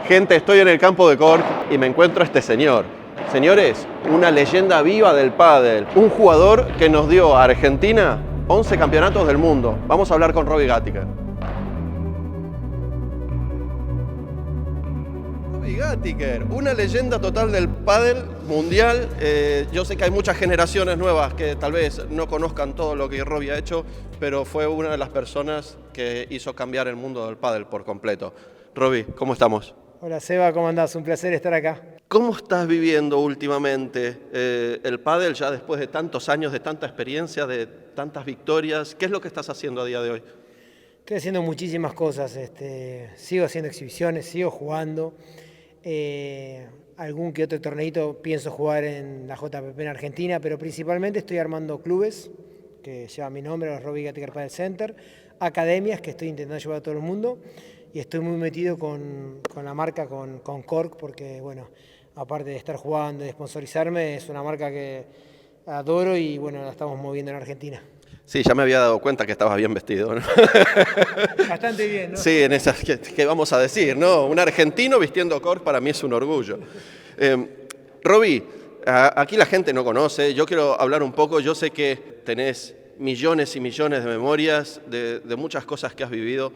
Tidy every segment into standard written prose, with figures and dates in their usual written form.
Gente, estoy en el campo de Cork y me encuentro a este señor. Señores, una leyenda viva del pádel, un jugador que nos dio a Argentina 11 campeonatos del mundo. Vamos a hablar con Robbie Gattiker. Robbie Gattiker, una leyenda total del pádel mundial. Yo sé que hay muchas generaciones nuevas que tal vez no conozcan todo lo que Robbie ha hecho, pero fue una de las personas que hizo cambiar el mundo del pádel por completo. Robbie, ¿cómo estamos? Hola Seba, ¿cómo andás? Un placer estar acá. ¿Cómo estás viviendo últimamente el pádel ya después de tantos años, de tanta experiencia, de tantas victorias? ¿Qué es lo que estás haciendo a día de hoy? Estoy haciendo muchísimas cosas, sigo haciendo exhibiciones, sigo jugando. Algún que otro torneito pienso jugar en la JPP en Argentina, pero principalmente estoy armando clubes que llevan mi nombre, los Robbie Gattiker Padel Center, academias que estoy intentando llevar a todo el mundo. Y estoy muy metido con la marca, con Cork, porque, bueno, aparte de estar jugando y sponsorizarme, es una marca que adoro y, bueno, la estamos moviendo en Argentina. Sí, ya me había dado cuenta que estabas bien vestido, ¿no? Bastante bien, ¿no? Sí, en esas, ¿qué vamos a decir, no? Un argentino vistiendo Cork para mí es un orgullo. Robbie, aquí la gente no conoce, yo quiero hablar un poco, yo sé que tenés millones y millones de memorias de muchas cosas que has vivido.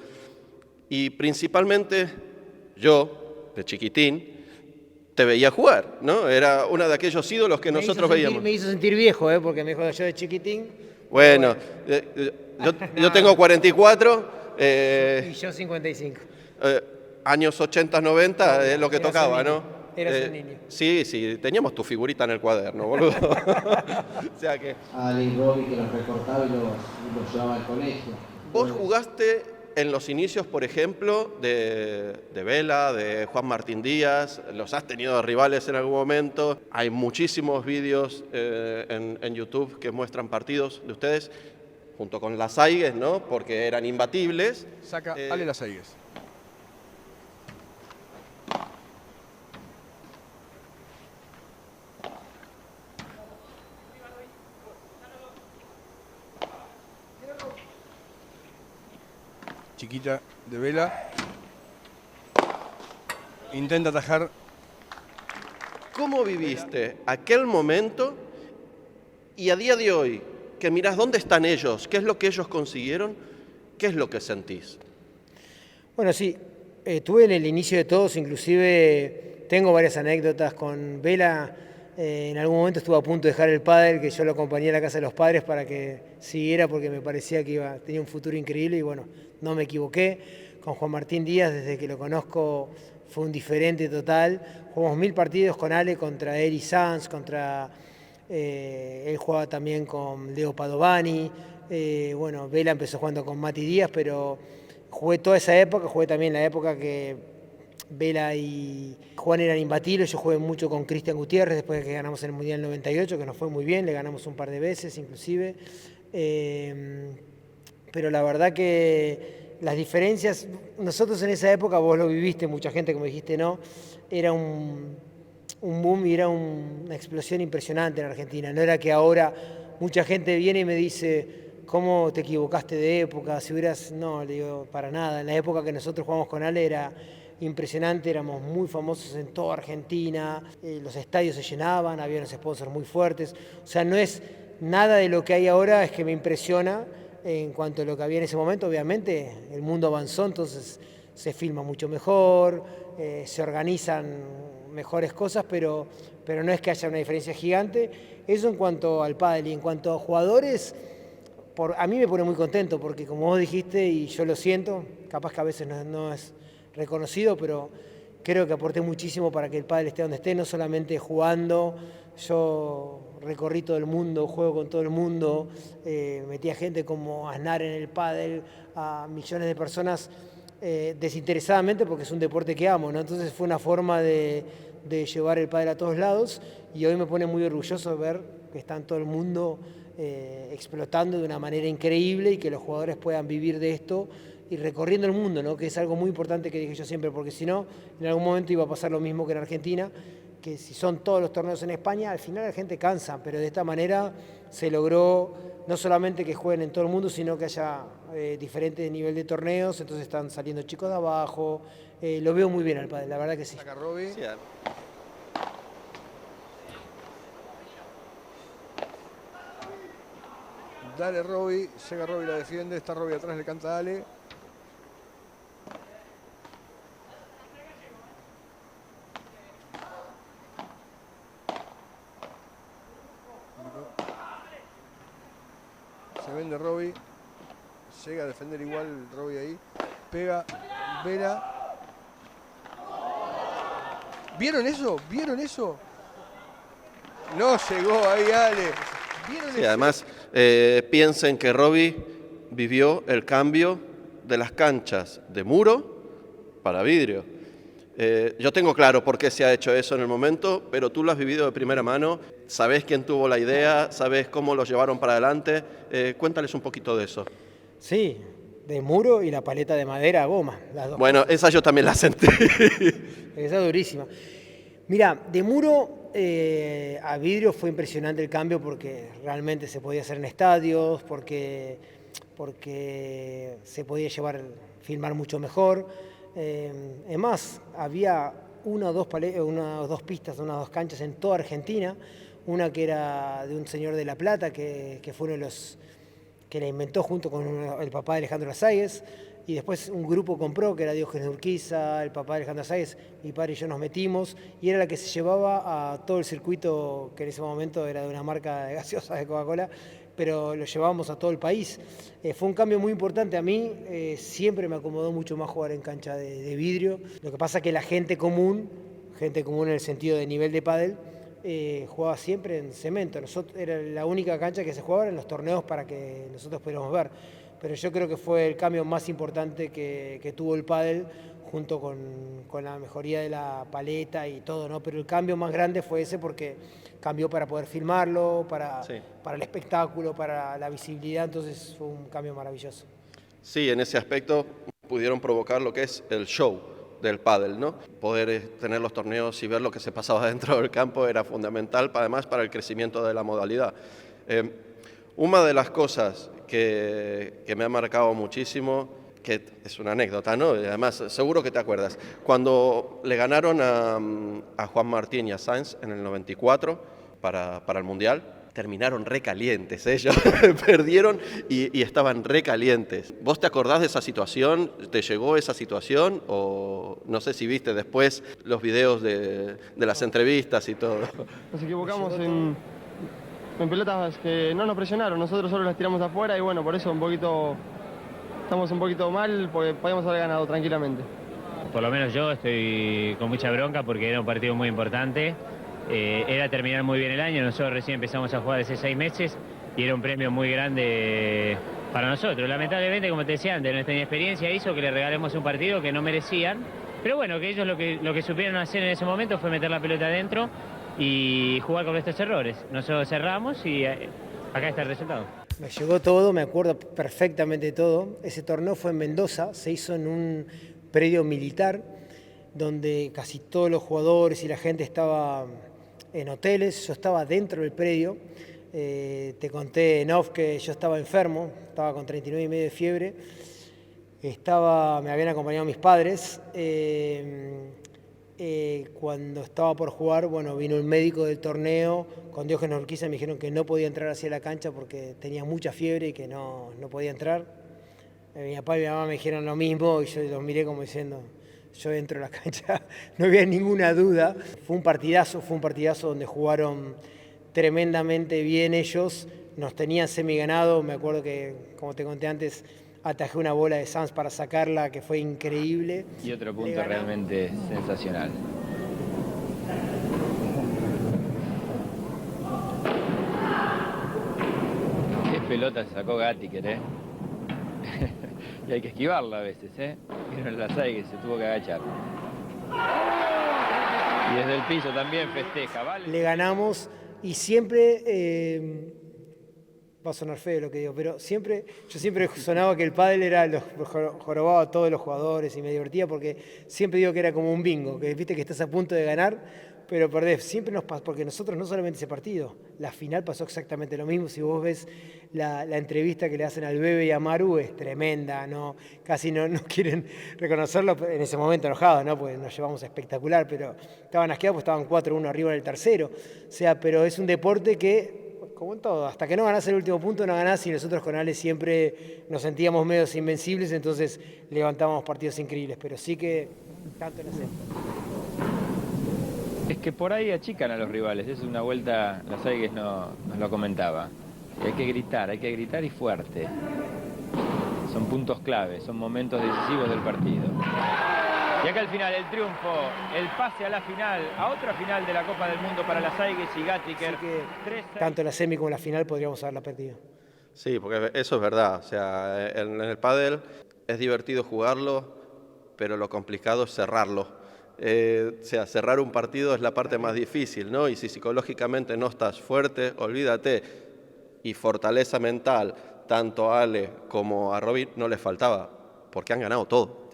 Y principalmente yo, de chiquitín, te veía jugar, ¿no? Era uno de aquellos ídolos que nosotros veíamos. Me hizo sentir viejo, porque me dijo yo de chiquitín. Bueno, yo tengo 44. Y yo 55. Años 80, 90 es lo que tocaba, ¿no? Eras un niño. Sí, teníamos tu figurita en el cuaderno, boludo. O sea que... Ali y Robbie que los recortaba y los llevaba al colegio. Vos jugaste en los inicios, por ejemplo, de Vela, de Juan Martín Díaz, los has tenido de rivales en algún momento. Hay muchísimos vídeos en YouTube que muestran partidos de ustedes, junto con las Saigues, ¿no? Porque eran imbatibles. Saca Ale las Saigues. Chiquita de Vela. Intenta atajar. ¿Cómo viviste aquel momento y a día de hoy, que mirás dónde están ellos, qué es lo que ellos consiguieron, qué es lo que sentís? Bueno, sí, estuve en el inicio de todos, inclusive tengo varias anécdotas con Vela. En algún momento estuve a punto de dejar el pádel, que yo lo acompañé a la casa de los padres para que siguiera porque me parecía que tenía un futuro increíble y bueno, no me equivoqué. Con Juan Martín Díaz, desde que lo conozco, fue un diferente total. Jugamos 1000 partidos con Ale contra Eri Sanz, él jugaba también con Leo Padovani. Bueno, Vela empezó jugando con Mati Díaz, pero jugué toda esa época, jugué también la época que Vela y Juan eran imbatibles. Yo jugué mucho con Cristian Gutiérrez después de que ganamos en el Mundial 98, que nos fue muy bien, le ganamos un par de veces inclusive. Pero la verdad que las diferencias, nosotros en esa época, vos lo viviste, mucha gente como dijiste no, era un boom y era una explosión impresionante en Argentina. No era que ahora mucha gente viene y me dice, ¿cómo te equivocaste de época? Si hubieras... No, le digo, para nada. En la época que nosotros jugamos con Ale era impresionante, éramos muy famosos en toda Argentina, los estadios se llenaban, había unos sponsors muy fuertes. O sea, no es nada de lo que hay ahora, es que me impresiona en cuanto a lo que había en ese momento. Obviamente el mundo avanzó, entonces se filma mucho mejor, se organizan mejores cosas, pero no es que haya una diferencia gigante. Eso en cuanto al pádel. Y en cuanto a jugadores, a mí me pone muy contento porque como vos dijiste, y yo lo siento, capaz que a veces no es reconocido, pero creo que aporté muchísimo para que el pádel esté donde esté, no solamente jugando. Yo recorrí todo el mundo, juego con todo el mundo, metí a gente como Aznar en el pádel, a millones de personas desinteresadamente porque es un deporte que amo, ¿no? Entonces fue una forma de llevar el pádel a todos lados y hoy me pone muy orgulloso ver que está en todo el mundo explotando de una manera increíble y que los jugadores puedan vivir de esto y recorriendo el mundo, ¿no? Que es algo muy importante que dije yo siempre, porque si no, en algún momento iba a pasar lo mismo que en Argentina, que si son todos los torneos en España, al final la gente cansa, pero de esta manera se logró no solamente que jueguen en todo el mundo, sino que haya diferente nivel de torneos, entonces están saliendo chicos de abajo. Lo veo muy bien al pádel, la verdad que sí. Saca Robbie. Sí, Dale Robbie, llega Robbie, la defiende, está Robbie atrás, le canta dale. Se vende Robbie, llega a defender igual Robbie ahí, pega, Vela. ¿Vieron eso? ¿Vieron eso? No llegó ahí Ale. ¿Vieron sí, eso? además piensen que Robbie vivió el cambio de las canchas de muro para vidrio. Yo tengo claro por qué se ha hecho eso en el momento, pero tú lo has vivido de primera mano, sabes quién tuvo la idea, sabes cómo lo llevaron para adelante. Cuéntales un poquito de eso. Sí, de muro y la paleta de madera a goma, las dos. Bueno, esa yo también la sentí. Esa es durísima. Mira, de muro a vidrio fue impresionante el cambio porque realmente se podía hacer en estadios, porque se podía filmar mucho mejor. Es más, había una o dos pistas, unas dos canchas en toda Argentina. Una que era de un señor de La Plata, que fue uno de los que la inventó junto con el papá de Alejandro Lazáguez. Y después un grupo compró, que era Diógenes Urquiza, el papá de Alejandro Lazáguez, mi padre y yo nos metimos, y era la que se llevaba a todo el circuito, que en ese momento era de una marca de gaseosas de Coca-Cola, pero lo llevábamos a todo el país. Fue un cambio muy importante. A mí siempre me acomodó mucho más jugar en cancha de vidrio. Lo que pasa es que la gente común en el sentido de nivel de pádel, jugaba siempre en cemento. Era la única cancha que se jugaba en los torneos para que nosotros pudiéramos ver. Pero yo creo que fue el cambio más importante que tuvo el pádel, junto con la mejoría de la paleta y todo, ¿no? Pero el cambio más grande fue ese porque cambió para poder filmarlo, para el espectáculo, para la visibilidad, entonces fue un cambio maravilloso. Sí, en ese aspecto pudieron provocar lo que es el show del pádel, ¿no? Poder tener los torneos y ver lo que se pasaba dentro del campo era fundamental, además para el crecimiento de la modalidad. Una de las cosas que me ha marcado muchísimo, que es una anécdota, ¿no? Y además, seguro que te acuerdas, cuando le ganaron a Juan Martín y a Sainz en el 94 para el Mundial, terminaron recalientes ellos, perdieron y estaban recalientes. ¿Vos te acordás de esa situación? ¿Te llegó esa situación? O no sé si viste después los videos de las entrevistas y todo. Nos equivocamos en pelotas que no nos presionaron, nosotros solo las tiramos afuera y bueno, por eso estamos un poquito mal porque podíamos haber ganado tranquilamente. Por lo menos yo estoy con mucha bronca porque era un partido muy importante. Era terminar muy bien el año, nosotros recién empezamos a jugar hace 6 meses y era un premio muy grande para nosotros. Lamentablemente, como te decía antes, nuestra inexperiencia hizo que le regalemos un partido que no merecían, pero bueno, que ellos lo que supieron hacer en ese momento fue meter la pelota adentro y jugar con estos errores. Nosotros cerramos y acá está el resultado. Me llegó todo, me acuerdo perfectamente de todo. Ese torneo fue en Mendoza, se hizo en un predio militar donde casi todos los jugadores y la gente estaba en hoteles. Yo estaba dentro del predio. Te conté en off que yo estaba enfermo, estaba con 39,5 de fiebre. Me habían acompañado mis padres. Cuando estaba por jugar, bueno, vino el médico del torneo con Diógenes Urquiza y me dijeron que no podía entrar hacia la cancha porque tenía mucha fiebre y que no podía entrar. Mi papá y mi mamá me dijeron lo mismo y yo los miré como diciendo, yo entro a la cancha, no había ninguna duda. Fue un partidazo donde jugaron tremendamente bien ellos, nos tenían semi-ganado. Me acuerdo que, como te conté antes, atajé una bola de Sanz para sacarla, que fue increíble. Y otro punto realmente sensacional. Qué pelota sacó Gattiker, ¿eh? Y hay que esquivarla a veces, ¿eh? Vieron la que se tuvo que agachar. Y desde el piso también festeja, ¿vale? Le ganamos y siempre... va a sonar feo lo que digo, pero yo siempre sonaba que el pádel jorobaba a todos los jugadores y me divertía porque siempre digo que era como un bingo, que viste que estás a punto de ganar, pero perdés. Siempre nos pasa, porque nosotros no solamente ese partido, la final pasó exactamente lo mismo. Si vos ves la entrevista que le hacen al Bebe y a Maru, es tremenda, ¿no? Casi no quieren reconocerlo en ese momento enojados, ¿no? Porque nos llevamos espectacular, pero estaban asqueados porque estaban 4-1 arriba en el tercero. O sea, pero es un deporte que, como en todo, hasta que no ganás el último punto no ganás, y nosotros con Ale siempre nos sentíamos medios invencibles, entonces levantábamos partidos increíbles, pero sí que tanto en ese. Es que por ahí achican a los rivales, es una vuelta, Lasaigues nos lo comentaba. Y hay que gritar y fuerte. Son puntos clave, son momentos decisivos del partido. Y acá al final el triunfo, el pase a la final, a otra final de la Copa del Mundo para Lasaigues y Gattiker. Tanto la semi como la final podríamos haberla perdido. Sí, porque eso es verdad. O sea, en el pádel es divertido jugarlo, pero lo complicado es cerrarlo. O sea, cerrar un partido es la parte más difícil, ¿no? Y si psicológicamente no estás fuerte, olvídate. Y fortaleza mental, tanto a Ale como a Robin, no les faltaba, porque han ganado todo.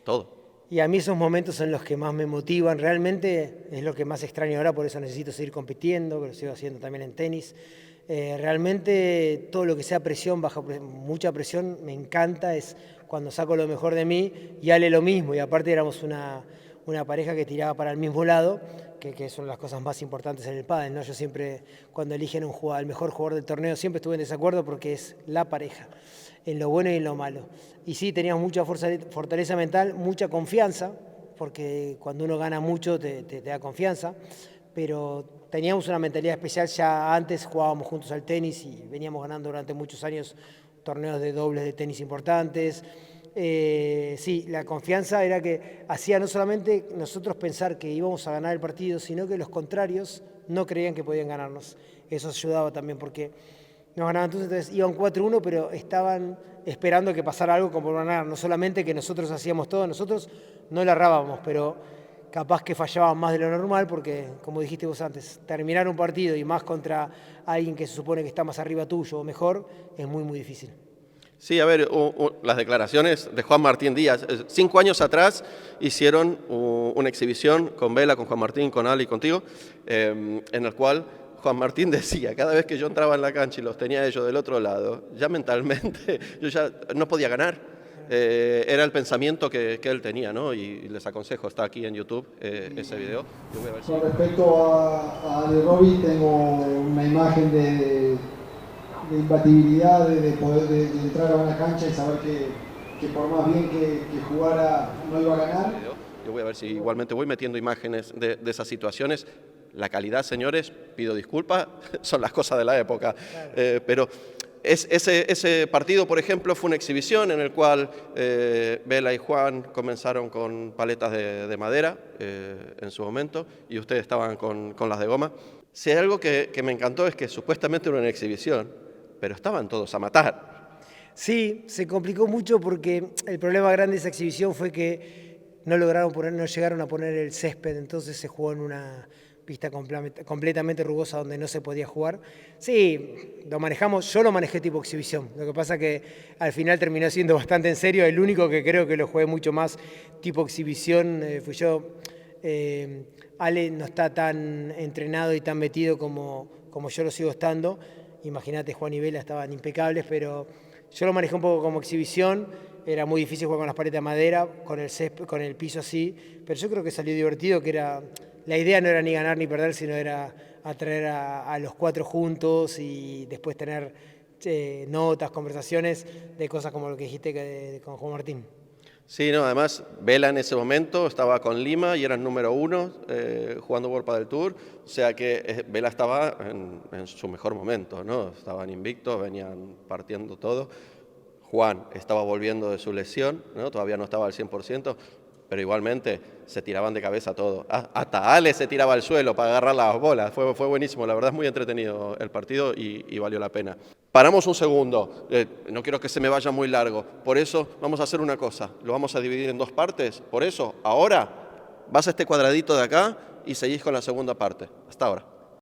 Todo. Y a mí esos momentos son los que más me motivan, realmente es lo que más extraño ahora, por eso necesito seguir compitiendo, que lo sigo haciendo también en tenis. Realmente todo lo que sea presión, mucha presión, me encanta, es cuando saco lo mejor de mí, y Ale lo mismo, y aparte éramos una pareja que tiraba para el mismo lado, que son las cosas más importantes en el pádel, ¿no? Yo siempre, cuando eligen al mejor jugador del torneo, siempre estuve en desacuerdo porque es la pareja, en lo bueno y en lo malo. Y sí, teníamos mucha fortaleza mental, mucha confianza, porque cuando uno gana mucho te da confianza, pero teníamos una mentalidad especial. Ya antes jugábamos juntos al tenis y veníamos ganando durante muchos años torneos de dobles de tenis importantes. Sí, la confianza era que hacía no solamente nosotros pensar que íbamos a ganar el partido, sino que los contrarios no creían que podían ganarnos. Eso ayudaba también porque nos ganaban, entonces iban 4-1, pero estaban esperando que pasara algo como ganar. No solamente que nosotros hacíamos todo, nosotros no la errábamos, pero capaz que fallaban más de lo normal porque, como dijiste vos antes, terminar un partido y más contra alguien que se supone que está más arriba tuyo o mejor, es muy, muy difícil. Sí, a ver, las declaraciones de Juan Martín Díaz. 5 años atrás hicieron una exhibición con Vela, con Juan Martín, con Ali y contigo, en el cual Juan Martín decía, cada vez que yo entraba en la cancha y los tenía ellos del otro lado, ya mentalmente yo ya no podía ganar. Era el pensamiento que él tenía, ¿no? Y les aconsejo, está aquí en YouTube ese video. Yo voy a ver Con respecto a Ale Robbie, tengo una imagen de imbatibilidad, de poder de entrar a una cancha y saber que por más bien que jugara no iba a ganar. Yo voy a ver si igualmente voy metiendo imágenes de esas situaciones. La calidad, señores, pido disculpas, son las cosas de la época, pero ese partido, por ejemplo, fue una exhibición en el cual Vela y Juan comenzaron con paletas de madera en su momento y ustedes estaban con las de goma. Si hay algo que me encantó es que supuestamente era una exhibición, pero estaban todos a matar. Sí, se complicó mucho porque el problema grande de esa exhibición fue que no llegaron a poner el césped, entonces se jugó en una pista completamente rugosa donde no se podía jugar. Sí, lo manejamos, yo lo manejé tipo exhibición, lo que pasa que al final terminó siendo bastante en serio, el único que creo que lo jugué mucho más tipo exhibición fui yo. Ale no está tan entrenado y tan metido como yo lo sigo estando. Imagínate, Juan y Vela estaban impecables, pero yo lo manejé un poco como exhibición. Era muy difícil jugar con las paletas de madera, con el césped, con el piso así, pero yo creo que salió divertido, que era la idea no era ni ganar ni perder, sino era atraer a los 4 juntos y después tener notas, conversaciones de cosas como lo que dijiste con Juan Martín. Sí, no, además Vela en ese momento estaba con Lima y eran número 1 jugando World Padel Tour, o sea que Vela estaba en su mejor momento, ¿no? Estaban invictos, venían partiendo todo. Juan estaba volviendo de su lesión, ¿no? Todavía no estaba al 100%, pero igualmente se tiraban de cabeza todo. Hasta Ale se tiraba al suelo para agarrar las bolas. Fue buenísimo, la verdad es muy entretenido el partido y valió la pena. Paramos un segundo, no quiero que se me vaya muy largo, por eso vamos a hacer una cosa, lo vamos a dividir en 2 partes, por eso ahora vas a este cuadradito de acá y seguís con la segunda parte. Hasta ahora.